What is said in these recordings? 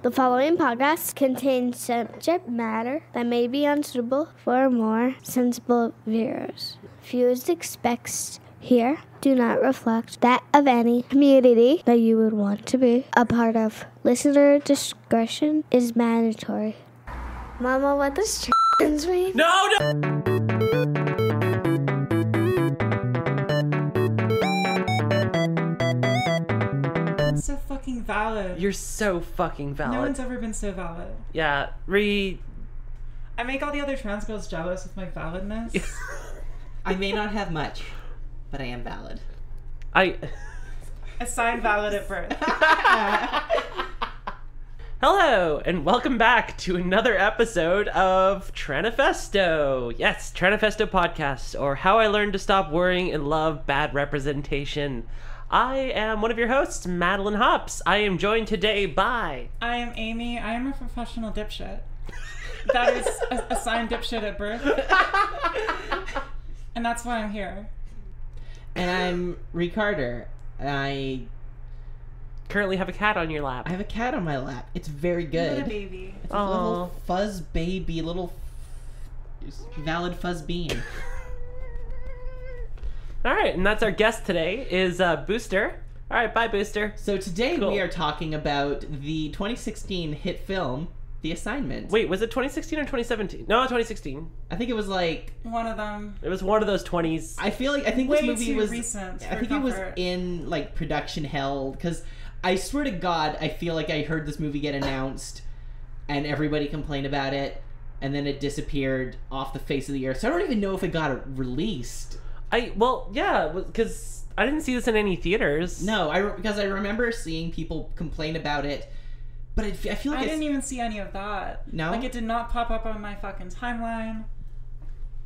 The following podcast contains subject matter that may be unsuitable for more sensible viewers. Views expressed here do not reflect that of any community that you would want to be a part of. Listener discretion is mandatory. Mama, what does trans mean? No! It's so fucking valid. You're so fucking valid. No one's ever been so valid. Yeah, I make all the other trans girls jealous with my validness. I may not have much, but I am valid. Assigned valid at birth. Hello, and welcome back to another episode of Tranifesto. Yes, Tranifesto podcast, or How I Learned to Stop Worrying and Love Bad Representation. I am one of your hosts, Madeline Hops. I am joined today by... I am Amy. I am a professional dipshit. That is assigned dipshit at birth. And that's why I'm here. And I'm Ricardo. I currently have a cat on your lap. have a cat on my lap. It's very good. Little baby. It's a little fuzz baby, little valid fuzz bean. All right, and that's our guest today is Booster. All right, bye, Booster. So today Cool. we are talking about the 2016 hit film, The Assignment. Wait, was it 2016 or 2017? No, 2016. I think it was like... One of them. It was one of those 20s. I think Way this movie too was... recent I for think it was comfort. in, like, production hell, because I swear to God, I feel like I heard this movie get announced, and everybody complained about it, and then it disappeared off the face of the earth. So I don't even know if it got released. Because I didn't see this in any theaters. No, because I remember seeing people complain about it, but I feel like I didn't even see any of that. No? Like, it did not pop up on my fucking timeline.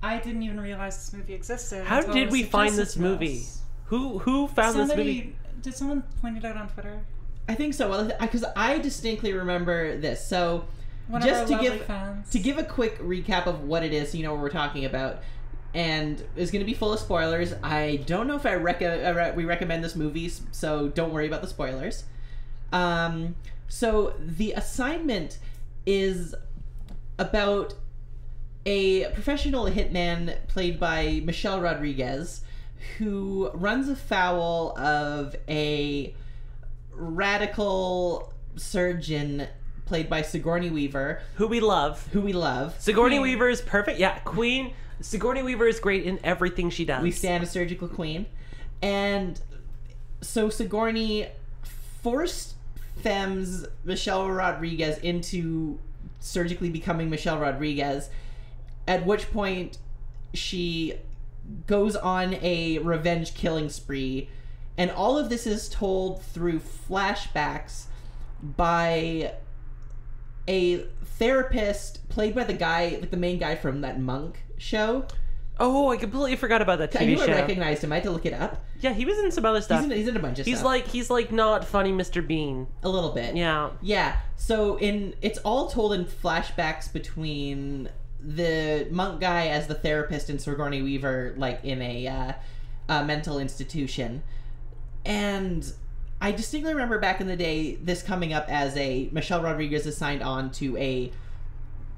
I didn't even realize this movie existed. How until it did was we find suggested this to movie? us. Who found this movie? Did someone point it out on Twitter? I think so. Well, because I distinctly remember this. So, One of just our to lovely give fans. to give a quick recap of what it is, so you know what we're talking about, and it's going to be full of spoilers. I don't know if we recommend this movie, so don't worry about the spoilers. So The Assignment is about a professional hitman played by Michelle Rodriguez who runs afoul of a radical surgeon played by Sigourney Weaver, Who we love. Sigourney Queen. Weaver is perfect. Yeah, Queen. Sigourney Weaver is great in everything she does. We stand a surgical queen. And so Sigourney forced femmes Michelle Rodriguez into surgically becoming Michelle Rodriguez, at which point she goes on a revenge killing spree. And all of this is told through flashbacks by a therapist played by the main guy from that Monk show. Oh, I completely forgot about that I TV knew I show. recognized him. I had to look it up. Yeah, he was in some other stuff. He's in a bunch of stuff. He's like not funny Mr. Bean. A little bit. Yeah. Yeah. So it's all told in flashbacks between the Monk guy as the therapist and Sigourney Weaver, like in a mental institution. And I distinctly remember back in the day this coming up as a Michelle Rodriguez is signed on to a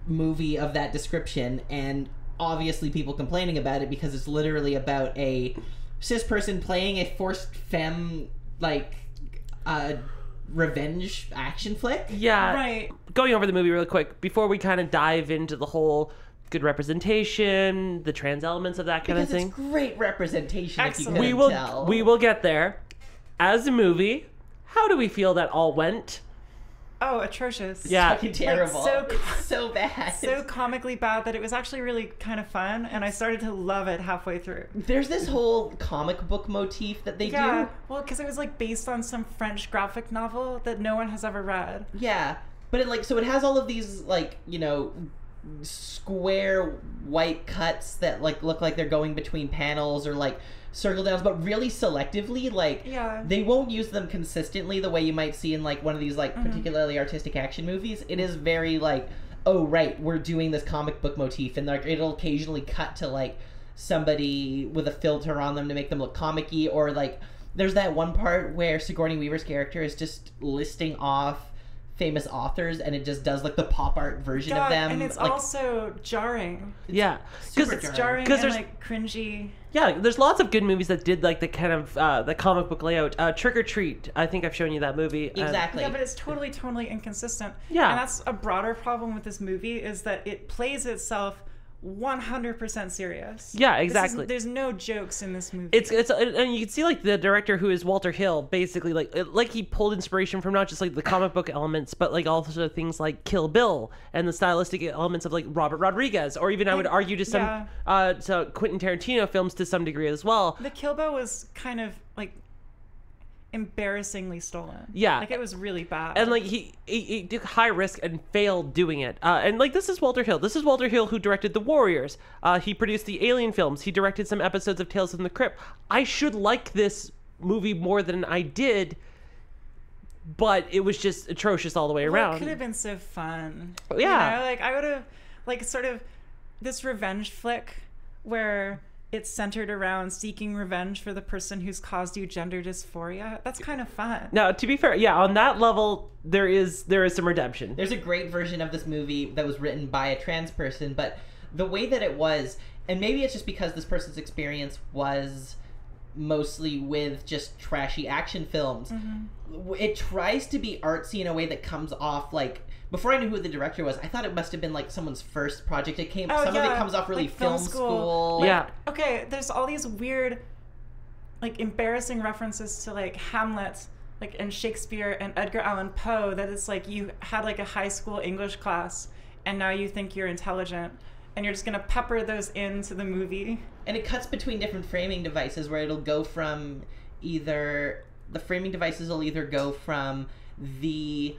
movie of that description, and obviously people complaining about it because it's literally about a cis person playing a forced femme, like, revenge action flick. Yeah. Right. Going over the movie really quick before we kind of dive into the whole good representation, the trans elements of that kind Because of thing. it's great representation. Excellent. If you couldn't tell. We will get there. As a movie, how do we feel that all went? Oh, atrocious. Yeah. fucking terrible. so- It's so bad. So comically bad that it was actually really kind of fun, and I started to love it halfway through. There's this whole comic book motif that they do. Well, because it was like based on some French graphic novel that no one has ever read. Yeah, but it so it has all of these square white cuts that look like they're going between panels, or circle downs, but really selectively. They won't use them consistently the way you might see in one of these particularly artistic action movies. It is very oh right, we're doing this comic book motif, and it'll occasionally cut to somebody with a filter on them to make them look comic-y, or there's that one part where Sigourney Weaver's character is just listing off famous authors, and it just does like the pop art version of them. And it's like, also jarring. Yeah, super It's jarring and there's like cringy. yeah, there's lots of good movies that did like the kind of the comic book layout. Trick or Treat, I think I've shown you that movie. exactly. Yeah, but it's totally inconsistent. Yeah. And that's a broader problem with this movie, is that it plays itself 100% serious. Yeah, exactly. There's no jokes in this movie. It's and you can see like the director, who is Walter Hill, basically like he pulled inspiration from not just like the comic book elements, but like also things like Kill Bill and the stylistic elements of like Robert Rodriguez, or even I would argue to some to Quentin Tarantino films to some degree as well. The Kill Bill was kind of like embarrassingly stolen. Yeah. Like it was really bad. And like he took high risk and failed doing it. And like this is Walter Hill. This is Walter Hill who directed The Warriors. He produced the Alien films. He directed some episodes of Tales from the Crypt. I should like this movie more than I did, but it was just atrocious all the way around. It could have been so fun. Yeah. You know, like I would have like sort of this revenge flick where it's centered around seeking revenge for the person who's caused you gender dysphoria. That's kind of fun. Now, to be fair, yeah, on that level, there is some redemption. There's a great version of this movie that was written by a trans person, but the way that it was, and maybe it's just because this person's experience was mostly with just trashy action films, it tries to be artsy in a way that comes off like, before I knew who the director was, I thought it must have been like someone's first project. Some of it comes off really like film school. Yeah. Okay, there's all these weird, like embarrassing references to like Hamlet, like and Shakespeare and Edgar Allan Poe, that it's like you had like a high school English class and now you think you're intelligent and you're just gonna pepper those into the movie. And it cuts between different framing devices where it'll go from the framing devices will either go from the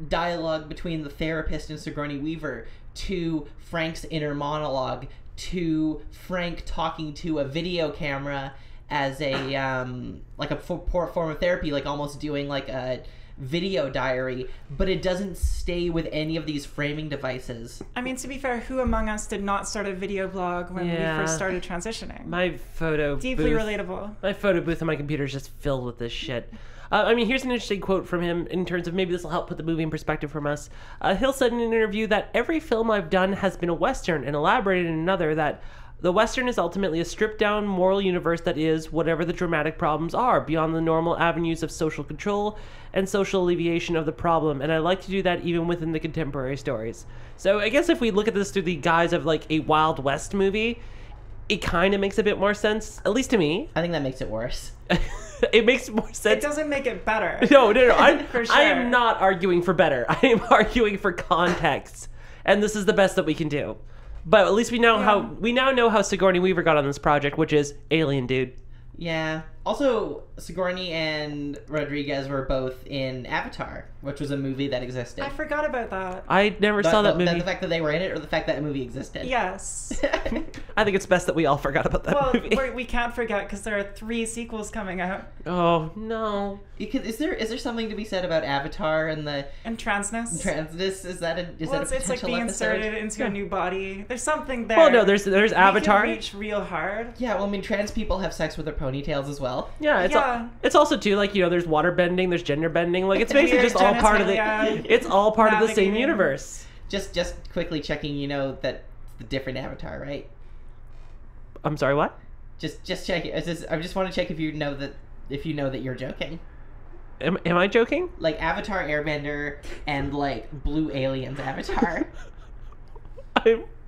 dialogue between the therapist and Sigourney Weaver to Frank's inner monologue to Frank talking to a video camera as a like a form of therapy, like almost doing like a video diary, but it doesn't stay with any of these framing devices. I mean, to be fair, who among us did not start a video blog when we first started transitioning? My photo Deeply booth, relatable. My photo booth on my computer is just filled with this shit. I mean, here's an interesting quote from him in terms of maybe this will help put the movie in perspective from us. Hill said in an interview that every film I've done has been a Western, and elaborated in another that the Western is ultimately a stripped-down moral universe that is, whatever the dramatic problems are, beyond the normal avenues of social control and social alleviation of the problem, and I like to do that even within the contemporary stories. So I guess if we look at this through the guise of like a Wild West movie, it kind of makes a bit more sense, at least to me. I think that makes it worse. It makes more sense. It doesn't make it better. No. For sure. I am not arguing for better. I am arguing for context, and this is the best that we can do. But at least we now know how Sigourney Weaver got on this project, which is Alien, dude. Yeah. Also, Sigourney and Rodriguez were both in Avatar, which was a movie that existed. I forgot about that. I never saw that movie. The fact that they were in it, or the fact that movie existed? Yes. I think it's best that we all forgot about that movie. Well, we can't forget because there are 3 sequels coming out. Oh no! Is there something to be said about Avatar and the transness? Transness, is that a It's like being inserted into a new body. There's something there. Well, no, there's Avatar. We can reach real hard. Yeah, well, I mean, trans people have sex with their ponytails as well. Yeah, it's also too like there's water bending, there's gender bending. Like it's basically just all part of the. It's all part of the same universe. Just quickly checking, that the different Avatar, right? I'm sorry, what? Just checking. I just want to check if you know that you're joking. Am I joking? Like Avatar Airbender and like Blue Aliens Avatar.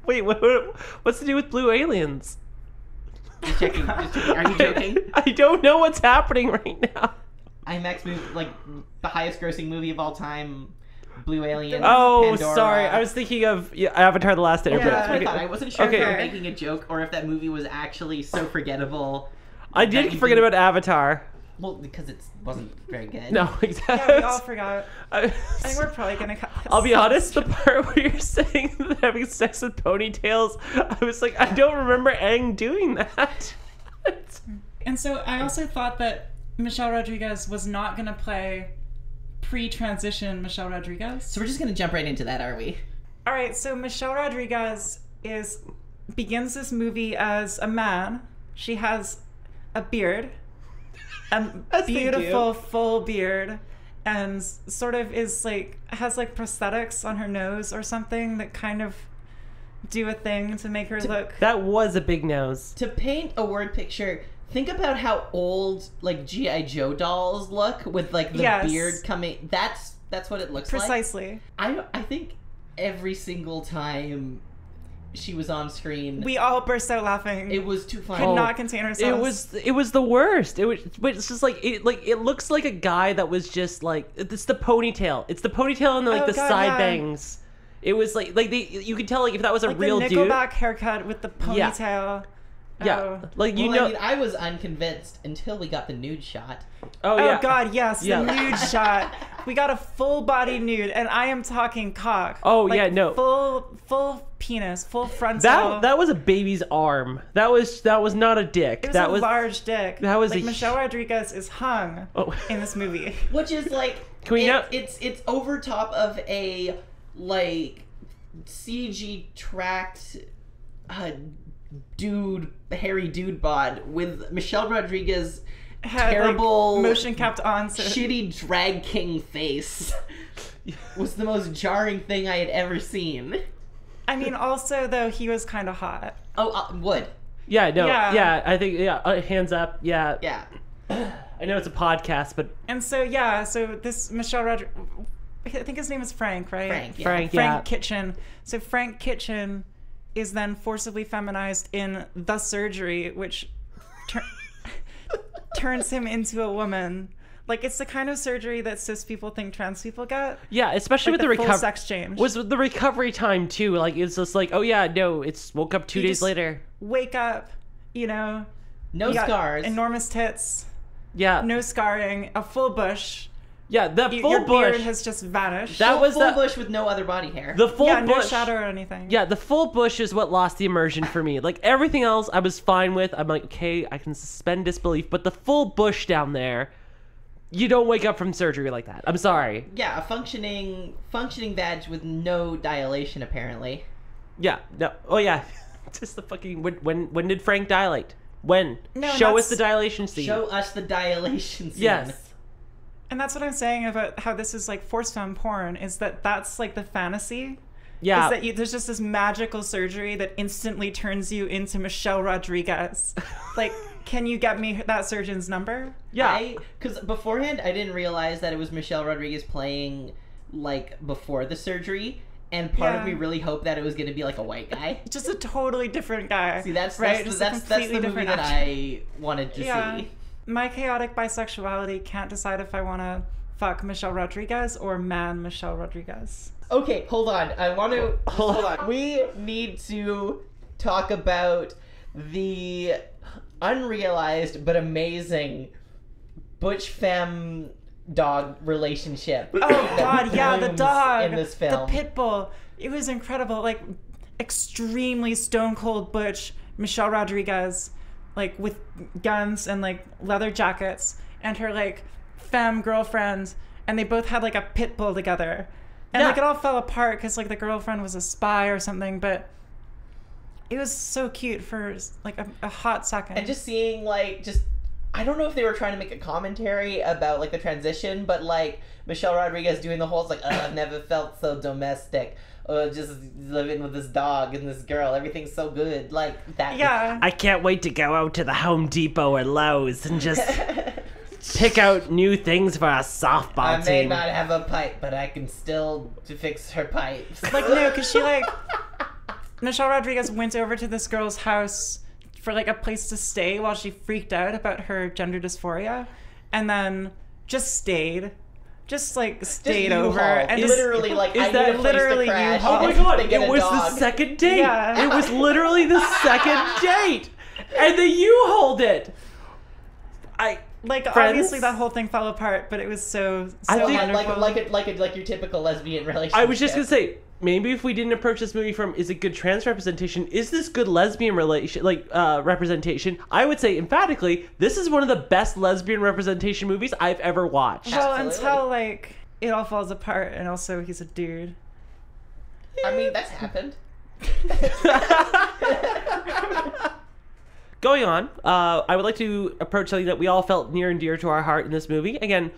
Wait, what's to do with Blue Aliens? Just checking. Are you joking? I don't know what's happening right now. IMAX movie, like the highest grossing movie of all time, Blue Aliens. Oh, Pandora. sorry. I was thinking of Avatar: The Last Airbender. Yeah, that's what I thought. I wasn't sure if Okay. you were making a joke or if that movie was actually so forgettable. I did forget about Avatar. Well, because it wasn't very good. No, exactly. Yeah, we all forgot. I think we're probably gonna cut this. I'll be honest, the part where you're saying that having sex with ponytails, I was like, I don't remember Aang doing that. And so I also thought that Michelle Rodriguez was not gonna play pre-transition Michelle Rodriguez. So we're just gonna jump right into that, are we? All right, so Michelle Rodriguez begins this movie as a man. She has a beard, a beautiful full beard, and sort of is like has like prosthetics on her nose or something that kind of do a thing to make her look. That was a big nose. To paint a word picture, think about how old like G.I. Joe dolls look with like the Yes. beard coming. That's what it looks like. Precisely. I think every single time she was on screen, We all burst out laughing. it was too funny. Could not contain ourselves. It was the worst. But it's just like it looks like a guy that was just like, it's the ponytail. It's the ponytail and like Oh, the God, side yeah. bangs. It was like you could tell like if that was a like real the dude. Nickelback haircut with the ponytail. Yeah, Oh. like you Well, know. I mean, I was unconvinced until we got the nude shot. Oh Oh yeah. God, yes, Yeah. the nude shot. We got a full body nude, and I am talking cock. Oh, Like, yeah, no. full penis, full frontal. That was a baby's arm. That was not a dick. It was that a was large dick. that was like a- Michelle Rodriguez is hung Oh. in this movie. Which is like, Can we know- it's over top of a like CG tracked hairy dude bod with Michelle Rodriguez Had, terrible like, motion kept on. So shitty drag king face. Was the most jarring thing I had ever seen. I mean, also though he was kind of hot. Oh, wood. Yeah, no, Yeah. yeah. I think hands up. Yeah, Yeah. I know it's a podcast, but And so this Michelle Rodriguez, I think his name is Frank, right? Frank. Yeah. Frank, Frank Kitchen. So Frank Kitchen is then forcibly feminized in The Surgery, which turns him into a woman. Like, it's the kind of surgery that cis people think trans people get. yeah, especially Like with the full recovery. sex change. Was with the recovery time too. Like it's just like, oh yeah, no, it's woke up 2 You days just later. Wake up, you know. No you got scars. Enormous tits. Yeah, No scarring. A full bush. yeah, the full Your bush. beard has just vanished. That was full the bush with no other body hair. the full yeah, no bush. shadow or anything. Yeah, the full bush is what lost the immersion for me. Like everything else, I was fine with. I'm like, okay, I can suspend disbelief, but the full bush down there, you don't wake up from surgery like that. I'm sorry. Yeah, a functioning vag with no dilation apparently. Yeah, no, oh yeah, just the fucking when did Frank dilate? When? No, Show us that's- the dilation scene. Show us the dilation scene. Yes. And that's what I'm saying about how this is like force femme porn, is that that's like the fantasy. Yeah. Is that there's just this magical surgery that instantly turns you into Michelle Rodriguez. Like, can you get me that surgeon's number? Yeah. Because beforehand I didn't realize that it was Michelle Rodriguez playing like before the surgery, and part of Yeah. me really hoped that it was going to be like a white guy. Just a totally different guy. See, that's right. that's Just that's, a that's the completely movie different that actor. I wanted to see. My chaotic bisexuality can't decide if I want to fuck Michelle Rodriguez or man Michelle Rodriguez. Okay, hold on. I want to hold on. We need to talk about the unrealized but amazing butch femme dog relationship. Oh God, yeah, the blooms dog, in this film. the pit bull. It was incredible. Like, extremely stone cold butch Michelle Rodriguez, like with guns and like leather jackets, and her like femme girlfriend, and they both had like a pit bull together, and Yeah. like it all fell apart because like the girlfriend was a spy or something, but it was so cute for like a hot second. And just seeing like I don't know if they were trying to make a commentary about like the transition, but like Michelle Rodriguez doing the whole it's like, oh, I've never felt so domestic. Just living with this dog and this girl, everything's so good. Like that. yeah. I can't wait to go out to the Home Depot or Lowe's and just pick out new things for our softball I may team. not have a pipe, but I can still fix her pipes. Like, no, because she like Michelle Rodriguez went over to this girl's house for like a place to stay while she freaked out about her gender dysphoria, and then just stayed over and just literally like is I that need a place literally to crash. Oh my and god, they get it a was dog. the second date. Yeah. It was literally the second date. And then you hold it. like Friends? obviously that whole thing fell apart, but it was so I think- wonderful. like your typical lesbian relationship. I was just gonna say, maybe if we didn't approach this movie from is it good trans representation, is this good lesbian representation? I would say emphatically, this is one of the best lesbian representation movies I've ever watched. well, Absolutely. until like it all falls apart, and also he's a dude. I mean, that's happened. Going on, I would like to approach something that we all felt near and dear to our heart in this movie. Again,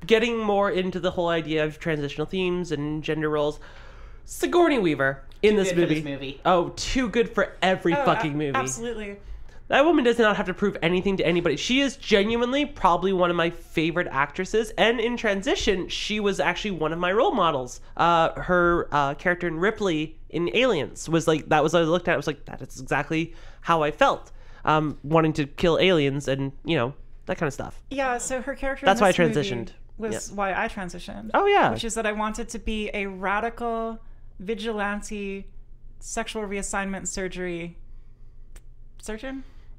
getting more into the whole idea of transitional themes and gender roles, Sigourney Weaver in Too this good for movie. this movie. Oh, too good for every fucking movie. Absolutely. That woman does not have to prove anything to anybody. She is genuinely probably one of my favorite actresses. And in transition, she was actually one of my role models. Her character in Ripley in Aliens was like, that was, I looked at it, I was like, that is exactly how I felt. Wanting to kill aliens and, you know, that kind of stuff. Yeah, so her character That's in why I this movie transitioned. was why I transitioned. Oh, yeah. Which is that I wanted to be a radical, vigilante, sexual reassignment surgeon?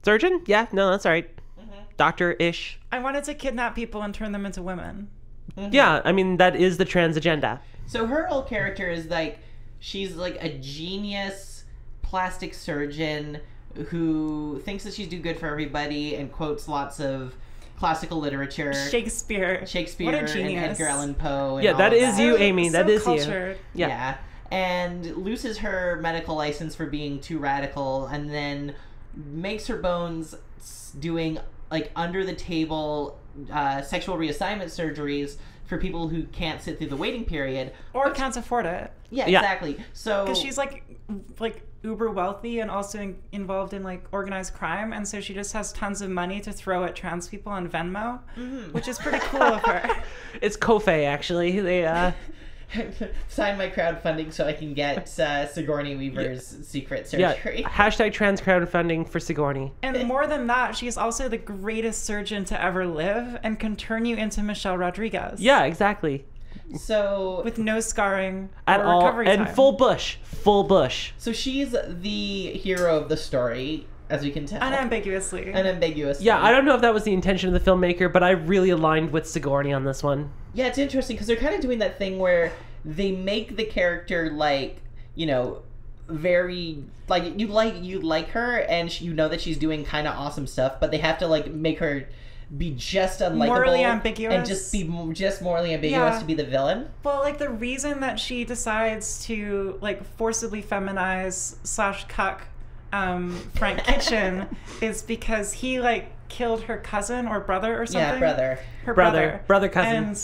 Surgeon? Yeah, no, that's all right. Doctor-ish. I wanted to kidnap people and turn them into women. Yeah, I mean, that is the trans agenda. So her whole character is like, she's like a genius plastic surgeon who thinks that she's do good for everybody and quotes lots of classical literature. Shakespeare. Shakespeare What a genius. and Edgar Allan Poe. And Yeah, all that of is you, Amy. That is cultured. you. Yeah. And loses her medical license for being too radical, and then makes her bones doing like under the table sexual reassignment surgeries for people who can't sit through the waiting period Or can't afford it. Yeah, Yeah. exactly. So Because she's like uber wealthy and also involved in like organized crime, and so she just has tons of money to throw at trans people on Venmo, which is pretty cool of her. It's Kofe, actually. They, sign my crowdfunding so I can get Sigourney Weaver's secret yeah, surgery. hashtag trans crowdfunding for Sigourney. And more than that, she's also the greatest surgeon to ever live and can turn you into Michelle Rodriguez. Yeah, exactly. So With no scarring At or all. recovery And time. full bush. Full bush. So she's the hero of the story, as we can tell. Unambiguously. Unambiguous. Yeah, I don't know if that was the intention of the filmmaker, but I really aligned with Sigourney on this one. Yeah, it's interesting because they're kind of doing that thing where they make the character like, you know, very like you like her and you know that she's doing kind of awesome stuff, but they have to like make her be just unlikable, Morally ambiguous. and just be just morally ambiguous Yeah. to be the villain. Well, like the reason that she decides to like forcibly feminize / cuck Frank Kitchen is because he like killed her cousin or brother or something. Yeah, brother. Her Brother, cousin. And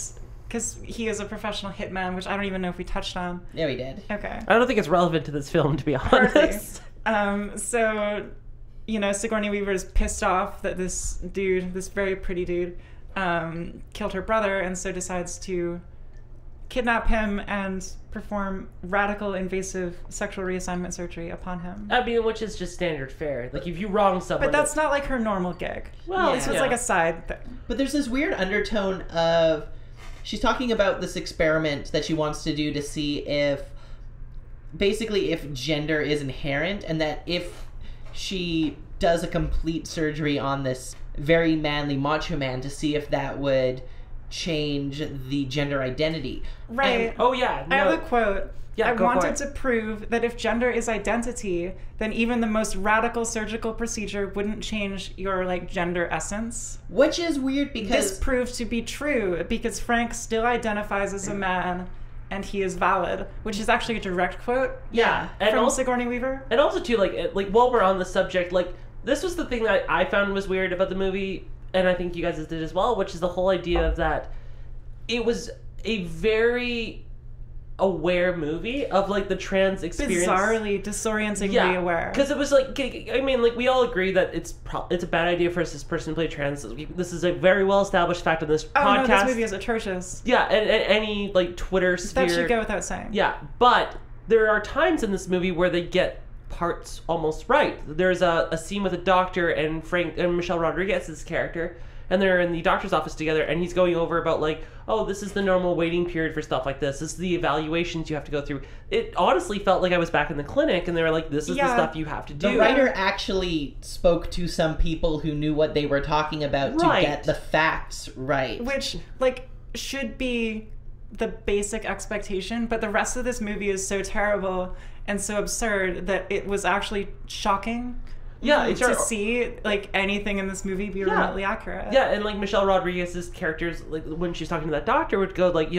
because he is a professional hitman, which I don't even know if we touched on. Yeah, we did. Okay. I don't think it's relevant to this film, to be Hardly. honest. So, you know, Sigourney Weaver is pissed off that this dude, this very pretty dude, killed her brother, and so decides to kidnap him and perform radical, invasive sexual reassignment surgery upon him. I mean, which is just standard fare. Like, if you wrong someone... But that's not like her normal gig. Well, This was yeah. like a side thing. But there's this weird undertone of she's talking about this experiment that she wants to do to see if basically if gender is inherent, and that if she does a complete surgery on this very manly macho man to see if that would change the gender identity. Right. Oh, yeah. I have No. a quote. Yeah, I go for wanted it. to prove that if gender is identity, then even the most radical surgical procedure wouldn't change your like gender essence. Which is weird because This proved to be true because Frank still identifies as a man and he is valid, which is actually a direct quote Yeah. And from also, Sigourney Weaver. and also, too, like, while we're on the subject, like, this was the thing that I found was weird about the movie, and I think you guys did as well, which is the whole idea of that it was a very aware movie of like the trans experience. Bizarrely, disorientingly aware. Because it was like, I mean, like we all agree that it's a bad idea for this person to play trans. This is a very well established fact on this podcast. Oh no, this movie is atrocious. Yeah, and any like Twitter sphere. That should go without saying. Yeah, but there are times in this movie where they get parts almost right. There's a scene with a doctor and Frank and Michelle Rodriguez's character, and they're in the doctor's office together, and he's going over about like, oh, this is the normal waiting period for stuff like this. This is the evaluations you have to go through. It honestly felt like I was back in the clinic, and they were like, this is the stuff you have to do. the writer actually spoke to some people who knew what they were talking about Right. to get the facts right. Which like should be the basic expectation, but the rest of this movie is so terrible and so absurd that it was actually shocking Yeah, to see like anything in this movie be remotely accurate. Yeah, and like Michelle Rodriguez's characters, like when she's talking to that doctor, would go like,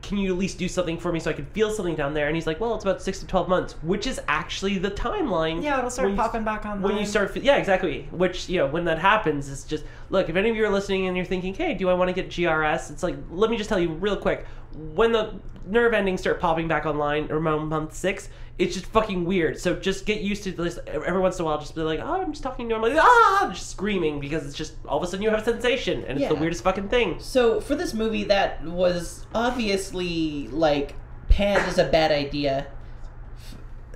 can you at least do something for me so I can feel something down there? And he's like, well, it's about 6 to 12 months, which is actually the timeline. Yeah, it'll start popping back online. When you start, yeah, exactly. Which, when that happens, it's just, look, if any of you are listening and you're thinking, hey, do I want to get GRS? It's like, let me just tell you real quick, when the nerve endings start popping back online around month 6, it's just fucking weird. So just get used to this. Every once in a while, just be like, oh, I'm just talking normally. Just screaming because it's just all of a sudden you have a sensation and it's the weirdest fucking thing. So for this movie that was obviously like panned as a bad idea,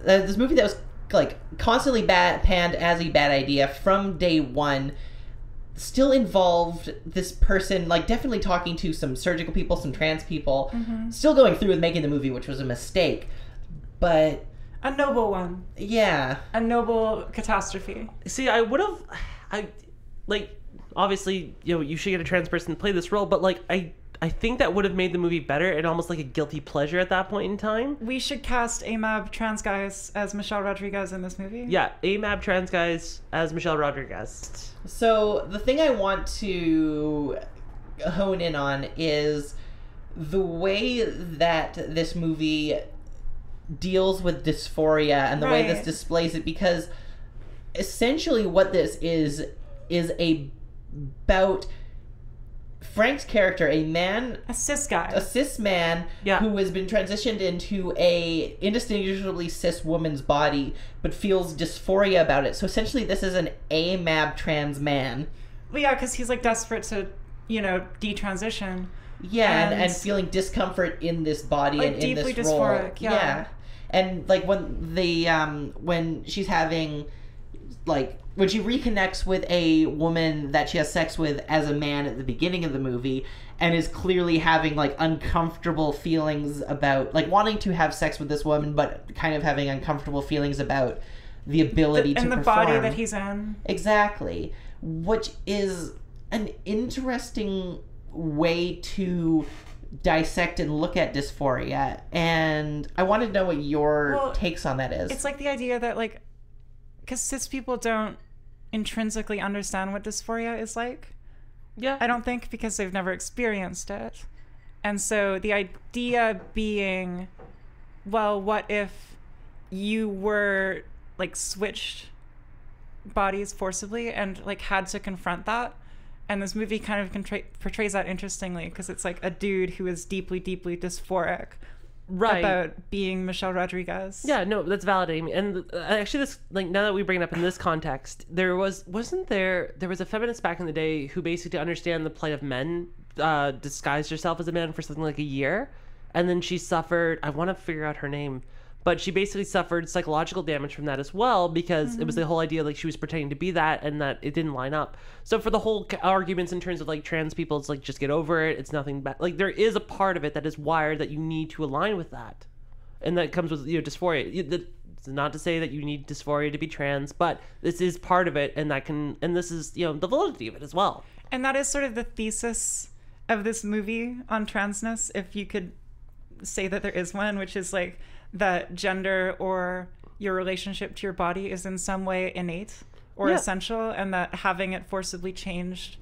this movie that was like constantly panned as a bad idea from day one, still involved this person, like definitely talking to some surgical people, some trans people, still going through with making the movie, which was a mistake. But a noble one. Yeah. A noble catastrophe. See, obviously, you should get a trans person to play this role, but like, I think that would have made the movie better and almost like a guilty pleasure at that point in time. We should cast AMAB trans guys as Michelle Rodriguez in this movie. Yeah, AMAB trans guys as Michelle Rodriguez. So the thing I want to hone in on is the way that this movie deals with dysphoria and the way this displays it, because essentially what this is about Frank's character, a cis guy, a cis man who has been transitioned into a indistinguishably cis woman's body but feels dysphoria about it. So essentially this is an AMAB trans man. Well, yeah, because he's like desperate to detransition. Yeah, and feeling discomfort in this body, like, and in this role. Dysphoric, yeah. And like when she's having, like, when she reconnects with a woman that she has sex with as a man at the beginning of the movie, and is clearly having like uncomfortable feelings about, like, wanting to have sex with this woman, but kind of having uncomfortable feelings about the ability to perform. And the body that he's in. Exactly. Which is an interesting way to dissect and look at dysphoria, and I want to know what your takes on that is. It's like the idea that, like, because cis people don't intrinsically understand what dysphoria is like. Yeah. I don't think, because they've never experienced it. And so the idea being, well, what if you were like switched bodies forcibly and like had to confront that? And this movie kind of portrays that interestingly, because it's like a dude who is deeply, deeply dysphoric about being Michelle Rodriguez. Yeah, no, that's validating. And actually, this, like, now that we bring it up in this context, there was a feminist back in the day who basically, to understand the plight of men, disguised herself as a man for something like a year. And then she suffered, I want to figure out her name, but she basically suffered psychological damage from that as well, because it was the whole idea, like, she was pretending to be that and that it didn't line up. So for the whole arguments in terms of, like, trans people, it's like, just get over it. It's nothing bad. Like, there is a part of it that is wired that you need to align with that. And that comes with, dysphoria. It's not to say that you need dysphoria to be trans, but this is part of it, and this is, the validity of it as well. And that is sort of the thesis of this movie on transness, if you could say that there is one, which is like, that gender or your relationship to your body is in some way innate or essential, and that having it forcibly changed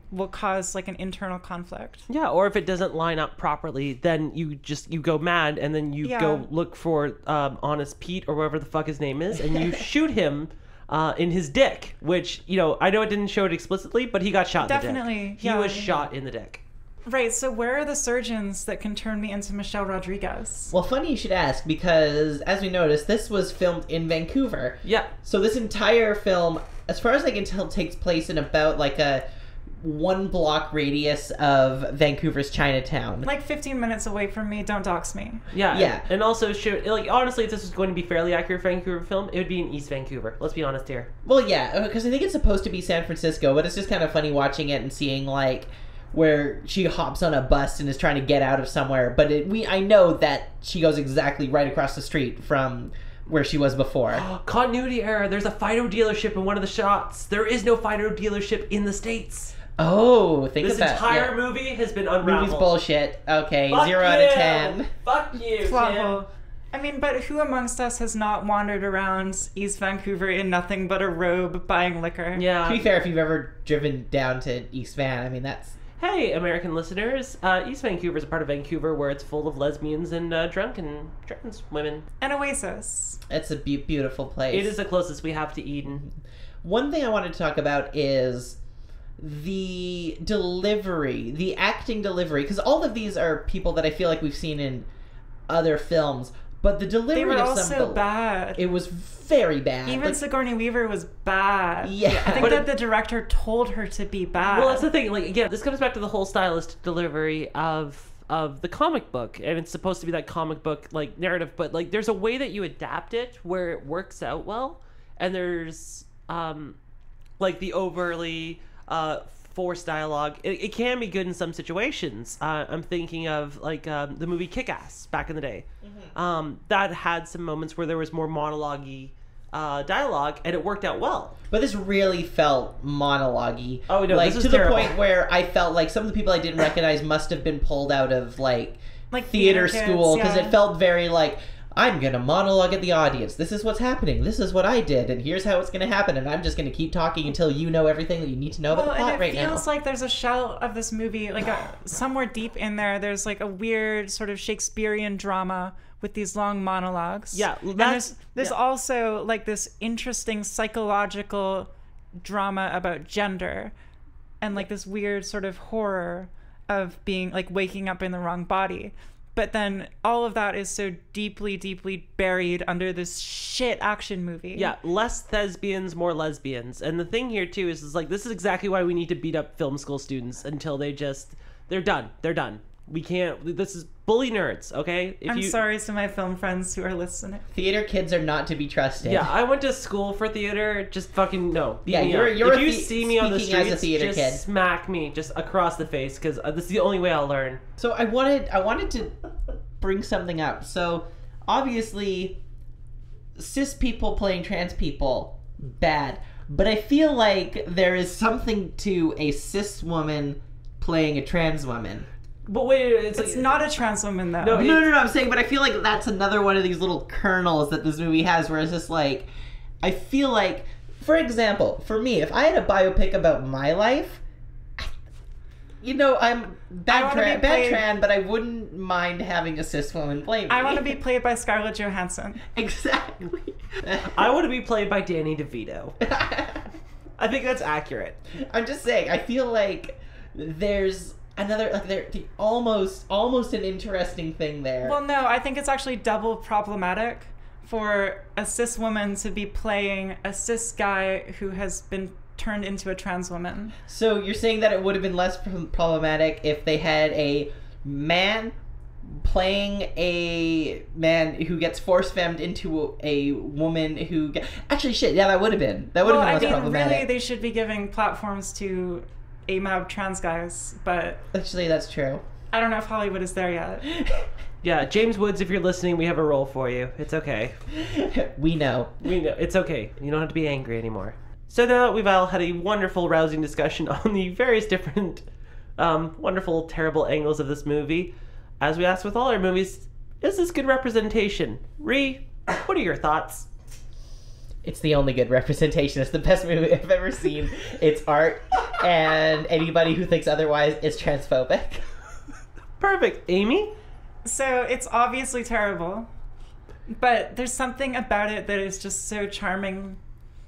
will cause like an internal conflict. Yeah, or if it doesn't line up properly, then you go mad, and then you go look for Honest Pete or whatever the fuck his name is, and you shoot him in his dick, which, I know it didn't show it explicitly, but he got shot in the dick. Definitely. He was shot in the dick. Right, so where are the surgeons that can turn me into Michelle Rodriguez? Well, funny you should ask, because as we noticed, this was filmed in Vancouver. Yeah. So this entire film, as far as I can tell, takes place in about like a 1 block radius of Vancouver's Chinatown. Like 15 minutes away from me, don't dox me. Yeah. And also, honestly, if this was going to be fairly accurate Vancouver film, it would be in East Vancouver. Let's be honest here. Well, yeah, because I think it's supposed to be San Francisco, but it's just kind of funny watching it and seeing, like, where she hops on a bus and is trying to get out of somewhere, but I know that she goes exactly right across the street from where she was before. Continuity error. There's a Fido dealership in one of the shots. There is no Fido dealership in the States. Oh, this entire movie has been unraveled. Movie's bullshit. Okay, Fuck 0 out of 10. Fuck you, Tim. I mean, but who amongst us has not wandered around East Vancouver in nothing but a robe buying liquor? Yeah. To be fair, if you've ever driven down to East Van, I mean, that's... Hey, American listeners. East Vancouver is a part of Vancouver where it's full of lesbians and drunken trans women. An oasis. It's a beautiful place. It is the closest we have to Eden. One thing I wanted to talk about is the delivery, the acting delivery, because all of these are people that I feel like we've seen in other films, but the delivery They were of all some so bad. it was very bad. Even Like, Sigourney Weaver was bad. Yeah. I think But that the director told her to be bad. Well, that's the thing. Like, again, this comes back to the whole stylistic delivery of the comic book, and it's supposed to be that comic book like narrative, but like there's a way that you adapt it where it works out well, and there's like the overly forced dialogue. It can be good in some situations. I'm thinking of like the movie Kick-Ass back in the day. That had some moments where there was more monologue-y dialogue, and it worked out well. But this really felt monologue-y. Oh, no, like this is to terrible. the point where I felt like some of the people I didn't recognize must have been pulled out of like theater kids, school, because yeah. it felt very like, I'm gonna monologue at the audience. This is what's happening. This is what I did, and here's how it's gonna happen. And I'm just gonna keep talking until you know everything that you need to know about the plot and right it now. feels like there's a shell of this movie, like somewhere deep in there, there's like a weird sort of Shakespearean drama with these long monologues. Yeah, and that's- there's yeah. also like this interesting psychological drama about gender, and like this weird sort of horror of being like waking up in the wrong body. But then all of that is so deeply, deeply buried under this shit action movie. Yeah, less thespians, more lesbians. And the thing here too is like this is exactly why we need to beat up film school students until they're done. They're done. We can't. This is bully nerds, okay? I'm sorry to my film friends who are listening. Theater kids are not to be trusted. Yeah, I went to school for theater. Just fucking no. Beat Yeah, me you're up. a If you see me on the speaking as a streets, theater just kid. smack me just across the face because this is the only way I'll learn. So I wanted to bring something up. So obviously, cis people playing trans people, bad. But I feel like there is something to a cis woman playing a trans woman. But wait, it's It's like, not a trans woman though. No, No, I'm saying, but I feel like that's another one of these little kernels that this movie has, where it's just like, I feel like, for example, for me, if I had a biopic about my life, you know, I'm bad trans, but I wouldn't mind having a cis woman play me. I want to be played by Scarlett Johansson. Exactly. I want to be played by Danny DeVito. I think that's accurate. I'm just saying, I feel like there's another, like, almost an interesting thing there. Well, no, I think it's actually double problematic for a cis woman to be playing a cis guy who has been turned into a trans woman. So you're saying that it would have been less problematic if they had a man playing a man who gets force femmed into a woman who actually shit, yeah, that would have been less problematic. Really, they should be giving platforms to AMAB trans guys, but Actually, that's true. I don't know if Hollywood is there yet. Yeah, James Woods, if you're listening, we have a role for you. It's okay. We know. We know. It's okay. You don't have to be angry anymore. So now that we've all had a wonderful, rousing discussion on the various different wonderful, terrible angles of this movie, as we ask with all our movies, is this good representation? Ree, what are your thoughts? It's the only good representation. It's the best movie I've ever seen. It's art, and anybody who thinks otherwise is transphobic. Perfect. Amy? So it's obviously terrible, but there's something about it that is just so charming,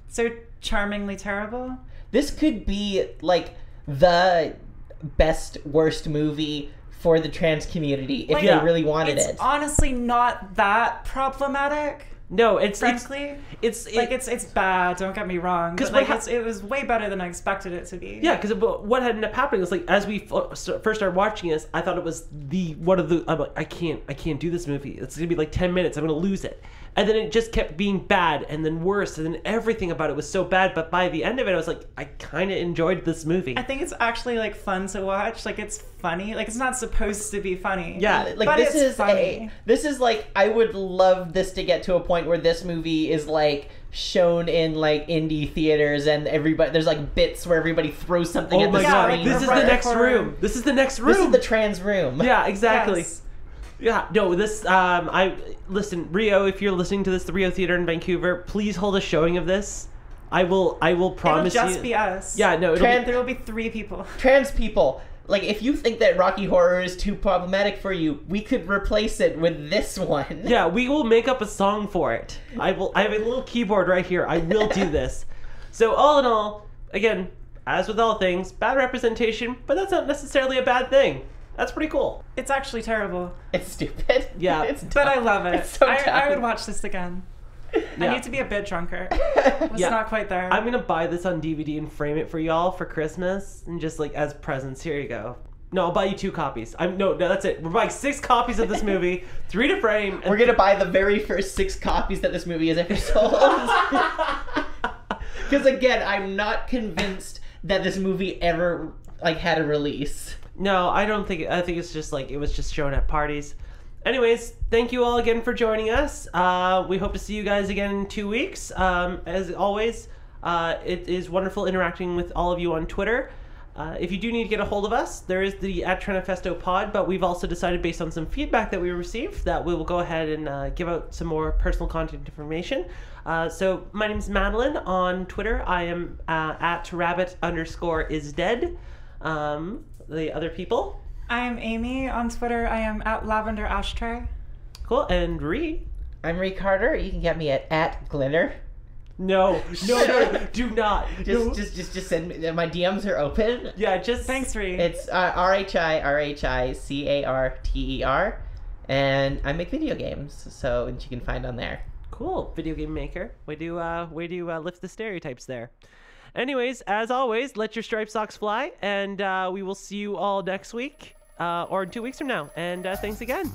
so charmingly terrible. This could be, like, the best, worst movie for the trans community if Like, they really wanted it's it. honestly not that problematic. No, it's Frankly, it's it's bad. Don't get me wrong. 'Cause But what it was way better than I expected it to be. yeah, because what ended up happening was like as we first started watching this, I thought it was one of the. I'm like, I can't do this movie. It's gonna be like 10 minutes. I'm gonna lose it, and then it just kept being bad, and then worse, and then everything about it was so bad. But by the end of it, I was like, I kind of enjoyed this movie. I think it's actually like fun to watch. Like it's funny. Like it's not supposed to be funny. Yeah, Like but this it's is funny. this is like, I would love this to get to a point where this movie is like shown in like indie theaters, and everybody, there's like bits where everybody throws something Oh at my the god, screen. this is right the next corner. room. This is the next room. This is the trans room. Yeah, exactly. Yes. Yeah, no, this, listen, Rio, if you're listening to this, the Rio Theater in Vancouver, please hold a showing of this. I will promise you. It'll just be us. Yeah, no, There will be 3 people. Trans people, like, if you think that Rocky Horror is too problematic for you, we could replace it with this one. Yeah, we will make up a song for it. I have a little keyboard right here. I will do this. So all in all, again, as with all things, bad representation, but that's not necessarily a bad thing. That's pretty cool. It's actually terrible. It's stupid. Yeah. It's dumb. But I love it. It's so I dumb. would watch this again. Yeah. I need to be a bit drunker. It's Yeah. not quite there. I'm gonna buy this on DVD and frame it for y'all for Christmas, and just like as presents. Here you go. No, I'll buy you 2 copies. No, that's it. We're buying 6 copies of this movie, 3 to frame. And We're gonna buy the very first 6 copies that this movie has ever sold. Because again, I'm not convinced that this movie ever like had a release. No, I don't think. I think it's just like it was just shown at parties. Anyways, thank you all again for joining us. We hope to see you guys again in 2 weeks. As always, it is wonderful interacting with all of you on Twitter. If you do need to get a hold of us, there is the @Tranifesto pod, but we've also decided based on some feedback that we received that we will go ahead and give out some more personal content information. So my name is Madeline on Twitter. I am at rabbit_isdead. The other people. I am Amy on Twitter. I am at Lavender Ashtray. Cool. And Ree. I'm Ree Carter. You can get me at glitter. No, do not. Just send me. My DMs are open. Yeah, just Thanks, Ree. It's RHICARTER, and I make video games, so you can find on there. Cool. Video game maker. We do lift the stereotypes there. Anyways, as always, let your striped socks fly, and we will see you all next week or in 2 weeks from now. And thanks again.